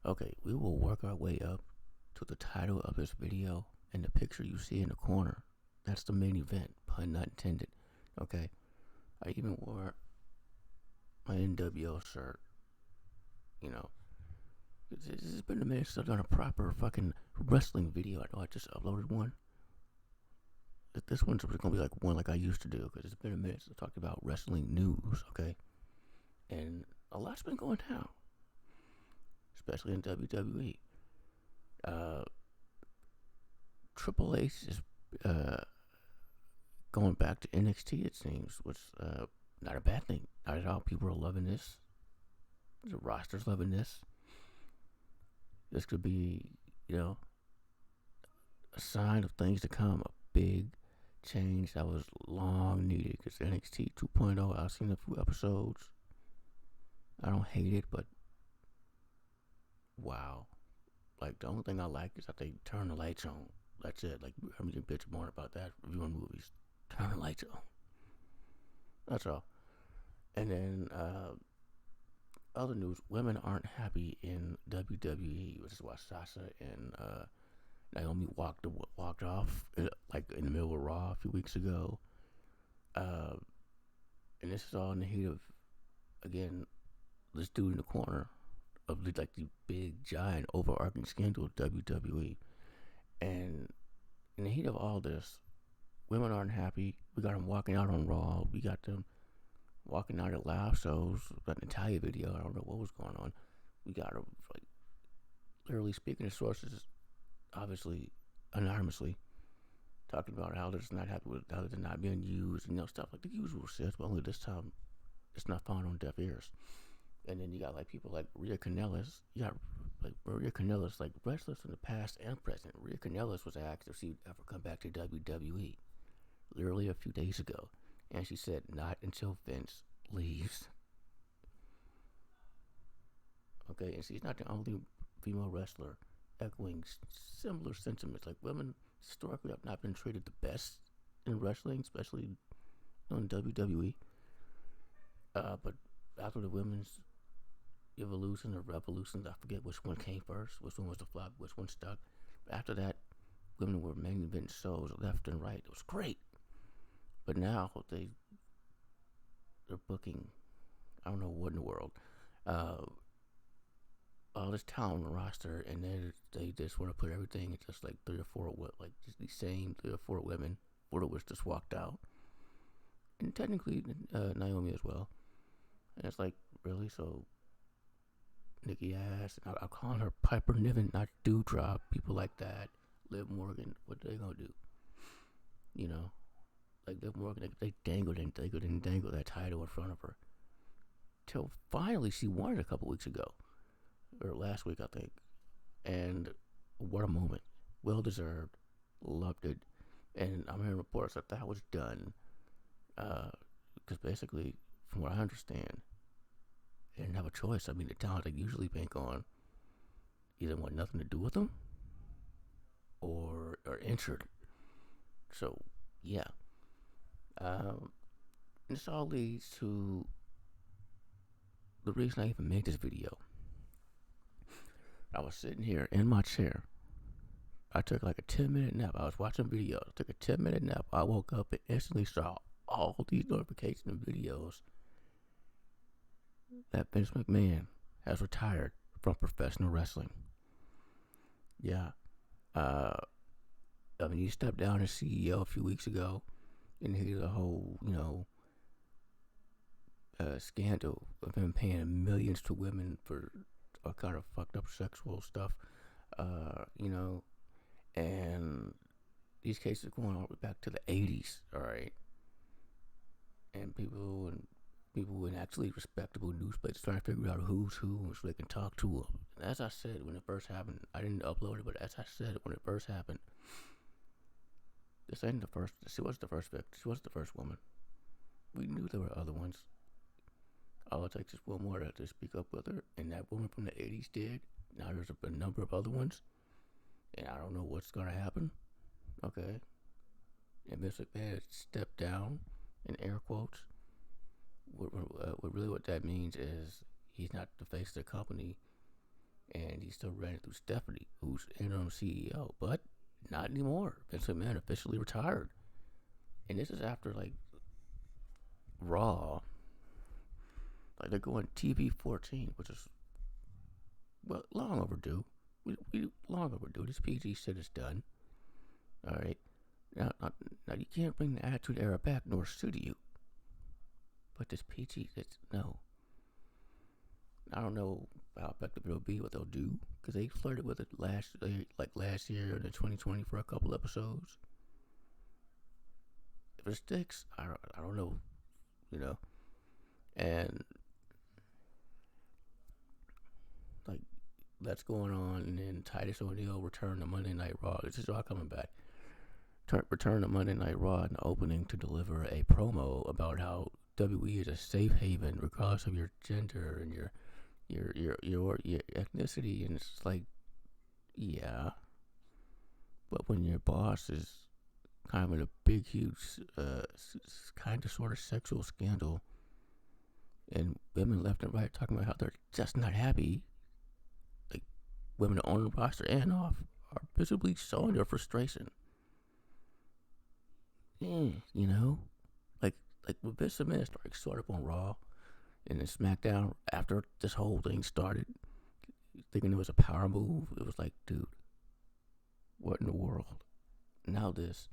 Okay, we will work our way up to the title of this video and the picture you see in the corner. That's the main event, pun not intended. Okay, I even wore my NWO shirt. You know, it's been a minute since I've done a proper fucking wrestling video. I know I just uploaded one. This one's gonna be like one like I used to do because it's been a minute since I talked about wrestling news. Okay, and a lot's been going down, especially in WWE. Uh, Triple H is going back to NXT. It seems, which not a bad thing. Not at all. People are loving this. The roster's loving this. This could be, a sign of things to come. A big change that was long needed. Because NXT 2.0, I've seen a few episodes. I don't hate it, but wow. Like, the only thing I like is that they turn the lights on. That's it. Like, I'm gonna bitch more about that reviewing movies. Turn the lights on. That's all. And then, other news, women aren't happy in WWE, which is why Sasha and Naomi walked off like in the middle of Raw a few weeks ago. And this is all in the heat of, again, this dude in the corner of the big giant overarching scandal of WWE. And in the heat of all this, women aren't happy. We got them walking out on Raw. We got them walking out at live shows. That Natalia video, I don't know what was going on. We got her like literally speaking to sources, obviously anonymously, talking about how they're just not happy with how they're not being used, and stuff like the usual shit. But only this time, it's not falling on deaf ears. And then you got like people like Rhea Kanellis. You got like Rhea Kanellis, like wrestlers from the past and present. Rhea Kanellis was asked if she'd ever come back to WWE, literally a few days ago, and she said not until Vince leaves. Okay, and she's not the only female wrestler echoing similar sentiments. Like, women historically have not been treated the best in wrestling, especially in WWE. But after the women's evolution or revolution, I forget which one came first, which one was the flop, which one stuck. But after that, women were main event shows left and right. It was great. But now they're booking, I don't know what in the world, all this talent on the roster, and they just want to put everything in just like three or four, like just the same 3 or 4 women, 4 of which just walked out, and technically Naomi as well. And it's like, really? So Nikki Ass, I'm calling her Piper Niven, not Dewdrop. People like that, Liv Morgan, what are they gonna do? You know, like Liv Morgan, they dangled that title in front of her till finally she won it a couple weeks ago. Or last week, I think. And what a moment. Well deserved. Loved it. And I'm hearing reports that was done. Because basically, from what I understand, they didn't have a choice. I mean, the talent they usually bank on either want nothing to do with them or are injured. So, yeah. And this all leads to the reason I even made this video. I was sitting here in my chair. I took like a 10-minute nap. I was watching videos. I took a 10-minute nap. I woke up and instantly saw all these notifications and videos that Vince McMahon has retired from professional wrestling. Yeah. He stepped down as CEO a few weeks ago, and he did a whole, scandal of him paying millions to women for kind of fucked up sexual stuff, and these cases are going all the way back to the 80s, all right? And people in actually respectable newspapers trying to figure out who's who so they can talk to them. And as I said when it first happened, I didn't upload it, but as I said when it first happened, this ain't the first. She wasn't the first victim. She wasn't the first woman. We knew there were other ones. All it takes is one more to speak up with her, and that woman from the 80s did. Now there's a number of other ones, and I don't know what's going to happen. Okay. And Vince McMahon stepped down, in air quotes. What that means is he's not the face of the company and he's still running through Stephanie, who's interim CEO, but not anymore. Vince McMahon officially retired, and this is after like Raw. Like they're going TV 14, which is long overdue. We long overdue. This PG shit is done. All right. Now you can't bring the Attitude Era back, nor should you. But this PG, no. I don't know how effective it'll be, what they'll do, because they flirted with it last year in 2020 for a couple episodes. If it sticks, I don't know, and like that's going on, and then Titus O'Neil returned to Monday Night Raw. This is all coming back. Return to Monday Night Raw in the opening to deliver a promo about how WWE is a safe haven regardless of your gender and your ethnicity, and it's like, yeah, but when your boss is kind of in a big, huge, kind of sort of sexual scandal, and women left and right talking about how they're just not happy, like women on the roster and off are visibly showing their frustration. Like when Vince McMahon started sort of on Raw and then SmackDown after this whole thing started, thinking it was a power move. It was like, dude, what in the world? Now this.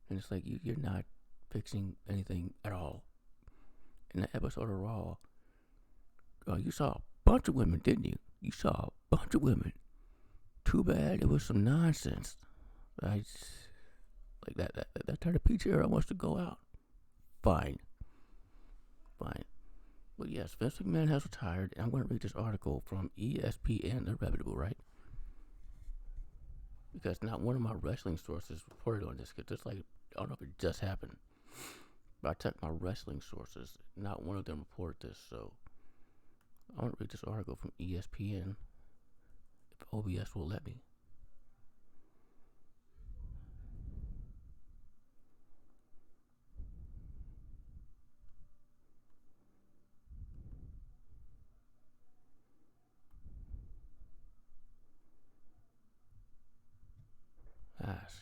And it's like, you're not fixing anything at all. In that episode of Raw, you saw a bunch of women, didn't you? You saw a bunch of women. Too bad it was some nonsense. Like that kind of PG era wants to go out. Fine. But yes, Vince McMahon has retired, and I'm going to read this article from ESPN. They're reputable, right? Because not one of my wrestling sources reported on this. Because it's like, I don't know if it just happened, but I checked my wrestling sources. Not one of them reported this, so I want to read this article from ESPN, if OBS will let me.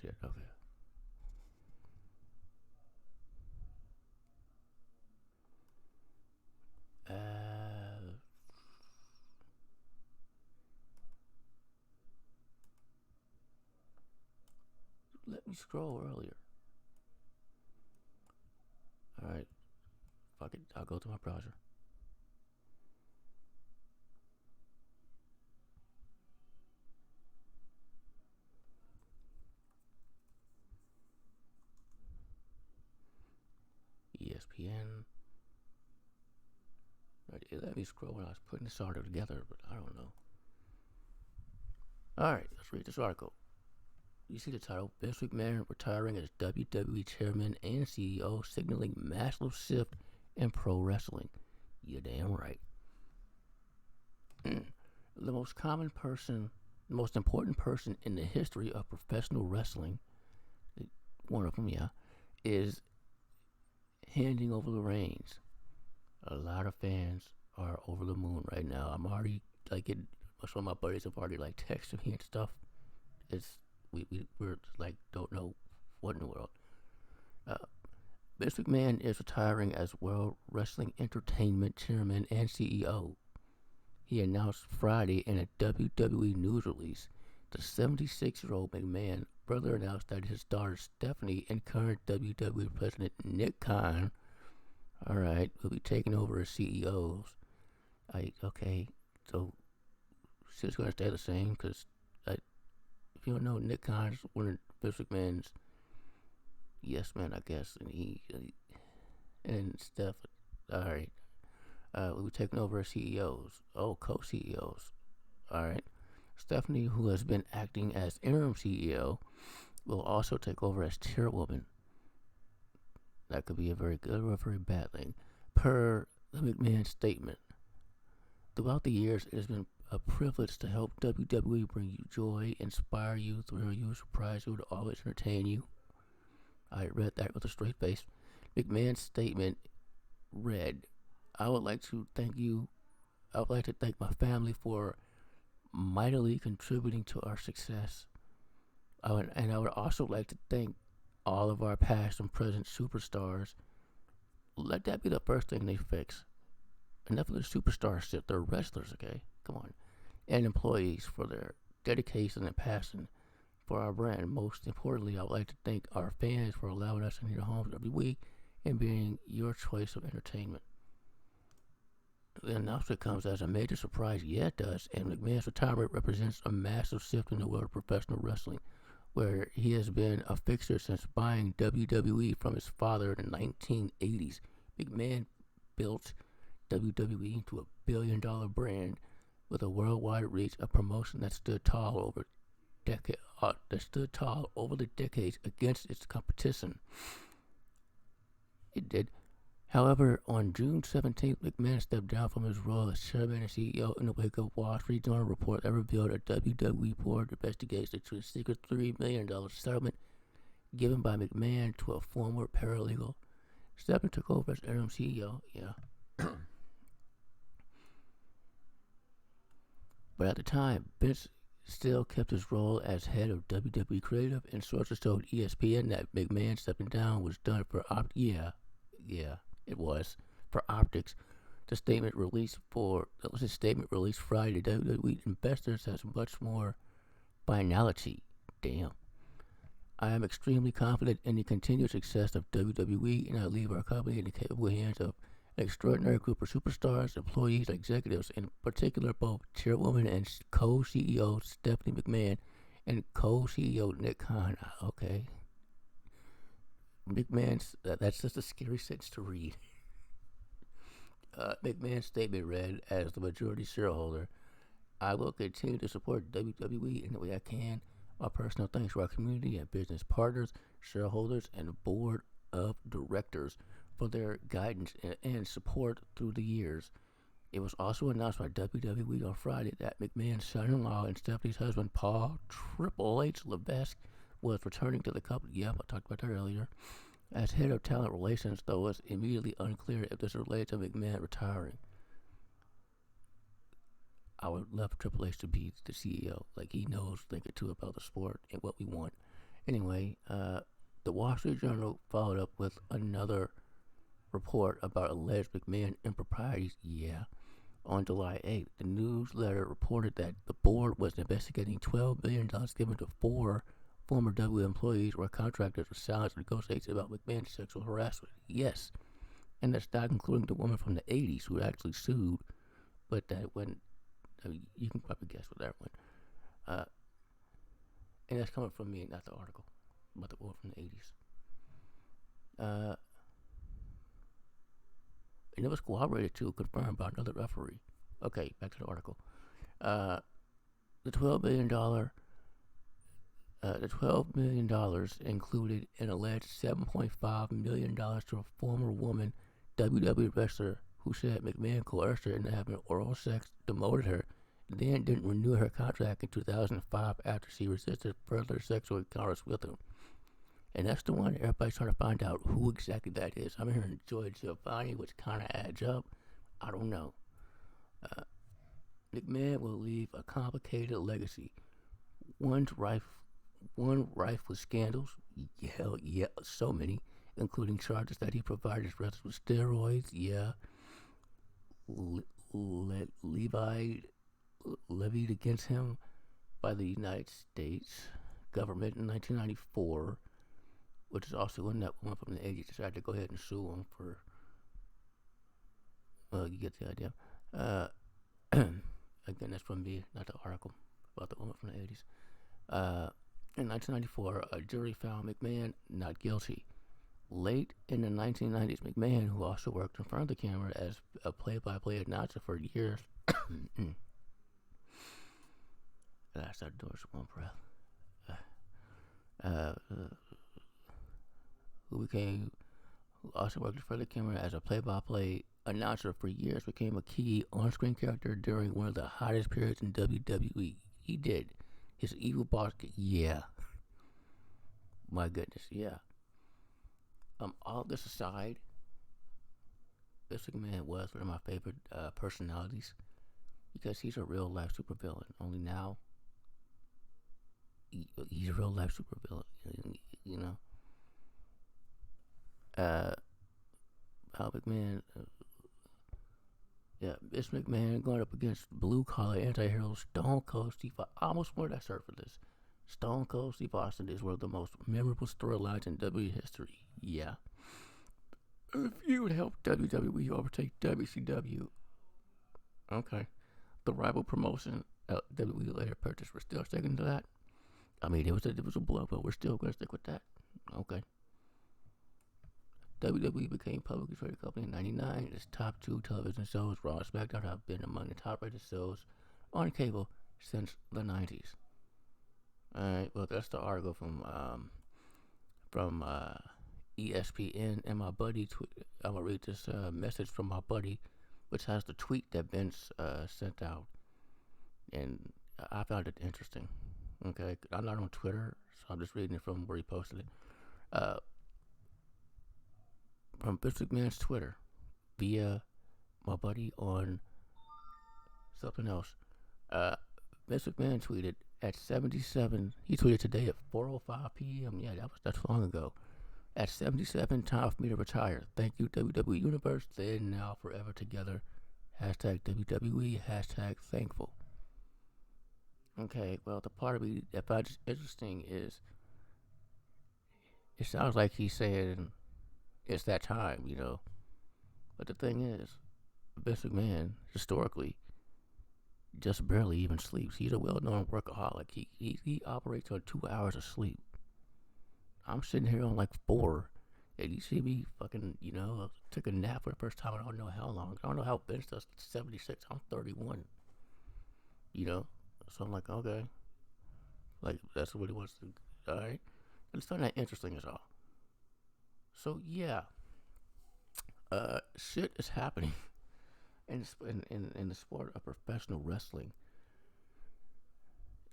Shit, okay. Let me scroll earlier. Alright. Fuck it. I'll go to my browser. ESPN. Right, it let me scroll when I was putting this article together, but I don't know. Alright, let's read this article. You see the title, Vince McMahon retiring as WWE Chairman and CEO, signaling massive shift in pro wrestling. You're damn right. The most important person in the history of professional wrestling, one of them, is handing over the reins. A lot of fans are over the moon right now. I'm already getting, some of my buddies have already texted me and stuff. We're don't know what in the world. Vince McMahon is retiring as World Wrestling Entertainment Chairman and CEO. He announced Friday in a WWE news release. The 76-year-old McMahon further announced that his daughter Stephanie and current WWE President Nick Khan, will be taking over as CEOs. Okay, so shit's gonna stay the same because if you don't know, Nick Khan is one of Vince McMahon's yes man, I guess, and Steph. We'll be taking over as CEOs. Co-CEOs. Stephanie, who has been acting as interim CEO, will also take over as chairwoman. That could be a very good or a very bad thing. Per the McMahon statement, throughout the years, it has been a privilege to help WWE bring you joy, inspire you, thrill you, surprise you, to always entertain you. I read that with a straight face. McMahon's statement read, I would like to thank my family for mightily contributing to our success. I would also like to thank all of our past and present superstars. Let that be the first thing they fix. Enough of the superstar shit. They're wrestlers, okay? Come on. And employees for their dedication and passion for our brand. Most importantly, I would like to thank our fans for allowing us into your homes every week and being your choice of entertainment. The announcement comes as a major surprise. Yeah, it does. And McMahon's retirement represents a massive shift in the world of professional wrestling, where he has been a fixture since buying WWE from his father in the 1980s. McMahon built WWE into a billion-dollar brand with a worldwide reach, a promotion that stood tall over the decades against its competition. It did. However, on June 17th, McMahon stepped down from his role as chairman and CEO in the wake of Wall Street Journal report that revealed a WWE board investigation into a secret $3 million settlement given by McMahon to a former paralegal. Stephen took over as interim CEO, yeah. But at the time, Vince still kept his role as head of WWE Creative, and sources told ESPN that McMahon stepping down was done for it was for optics. The statement released Friday to WWE investors has much more finality. Damn. I am extremely confident in the continued success of WWE, and I leave our company in the capable hands of an extraordinary group of superstars, employees, and executives, in particular both chairwoman and co-CEO Stephanie McMahon and co-CEO Nick Khan. Okay. That's just a scary sentence to read. McMahon's statement read, as the majority shareholder, I will continue to support WWE in the way I can. My personal thanks to our community and business partners, shareholders, and board of directors for their guidance and support through the years. It was also announced by WWE on Friday that McMahon's son-in-law and Stephanie's husband, Paul Triple H Levesque, was returning to the company. Yep, I talked about that earlier. As head of talent relations, though, it's immediately unclear if this related to McMahon retiring. I would love Triple H to be the CEO. Like, he knows a thing or two about the sport and what we want. Anyway, the Wall Street Journal followed up with another report about alleged McMahon improprieties. Yeah. On July 8th, the newsletter reported that the board was investigating $12 million given to 4 former W employees or contractors for silence negotiations about McMahon's sexual harassment. Yes. And that's not including the woman from the 80s who actually sued, but that went, you can probably guess what that went. And that's coming from me, not the article, about the woman from the 80s. And it was corroborated too, confirmed by another referee. Okay, back to the article. The $12 million included an alleged $7.5 million to a former woman WWE wrestler who said McMahon coerced her into having oral sex, demoted her, then didn't renew her contract in 2005 after she resisted further sexual encounters with him. And that's the one everybody's trying to find out who exactly that is. I'm hearing Joy Giovanni, which kind of adds up. I don't know. McMahon will leave a complicated legacy. One rife with scandals. Hell yeah, so many, including charges that he provided wrestlers with steroids. Yeah. Levied against him by the United States government in 1994, which is also when that woman from the 80s decided to go ahead and sue him for, well, you get the idea. Again, that's from me, not the article about the woman from the 80s. In 1994, a jury found McMahon not guilty. Late in the 1990s, McMahon, who also worked in front of the camera as a play-by-play announcer for years, I started doing this with one breath. Who also worked in front of the camera as a play-by-play announcer for years, became a key on-screen character during one of the hottest periods in WWE. He did. His evil boss, yeah. My goodness, yeah. All this aside, this McMahon was one of my favorite personalities. because he's a real life supervillain. Only now he's a real life supervillain. You know, uh, Al McMahon. Yeah, Vince McMahon going up against blue collar anti-hero Stone Cold Steve. I almost wanted that shirt for this. Stone Cold Steve Austin is one of the most memorable storylines in WWE history. Yeah. If you would help WWE overtake WCW, okay. The rival promotion WWE later purchased, we're still sticking to that. I mean, it was a blow, but we're still going to stick with that. Okay. WWE became a publicly traded company in '99. Its top two television shows, Raw and SmackDown, have been among the top-rated shows on cable since the '90s. All right, well, that's the article from ESPN, and my buddy. I'm gonna read this message from my buddy, which has the tweet that Vince sent out, and I found it interesting. Okay, I'm not on Twitter, so I'm just reading it from where he posted it. Uh, from Vince McMahon's Twitter, via my buddy on something else. Uh, Vince McMahon tweeted at 77. He tweeted today at 4:05 p.m. Yeah, that's long ago. At 77, time for me to retire. Thank you, WWE Universe. Then, now, forever together. Hashtag WWE. Hashtag thankful. Okay, well, the part of me that finds interesting is it sounds like he's saying it's that time, you know. But the thing is, Vince McMahon, historically, just barely even sleeps. He's a well-known workaholic. He operates on 2 hours of sleep. I'm sitting here on like 4, and you see me fucking, took a nap for the first time. I don't know how long. I don't know how Vince does 76. I'm 31. So I'm like, okay, like that's what he wants to. All right, I just find that interesting as all. So yeah, shit is happening in the sport of professional wrestling.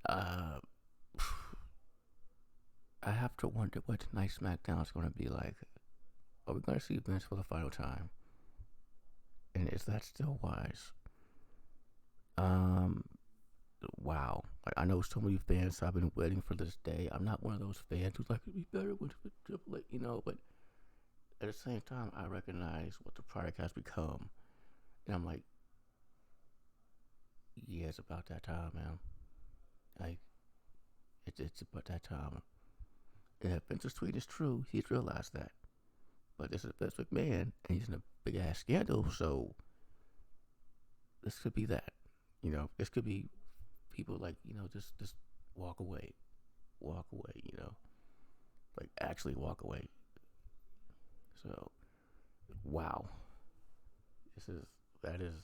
Uh, I have to wonder what tonight's SmackDown is going to be like. Are we going to see Vince for the final time? And is that still wise? Wow. Like, I know so many fans have been waiting for this day. I'm not one of those fans who's like, it'd be better with Triple H, but at the same time, I recognize what the product has become. And I'm like, yeah, it's about that time, man. Like, it's about that time. And if Vince's tweet is true, he's realized that. But this is Vince McMahon, and he's in a big ass scandal, so this could be that. This could be people like, just walk away. Walk away, like actually walk away. So, wow. That is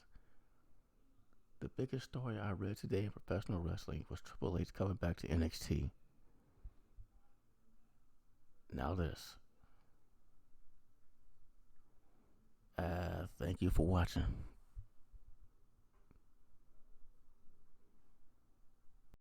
the biggest story I read today in professional wrestling was Triple H coming back to NXT. Now this. Thank you for watching.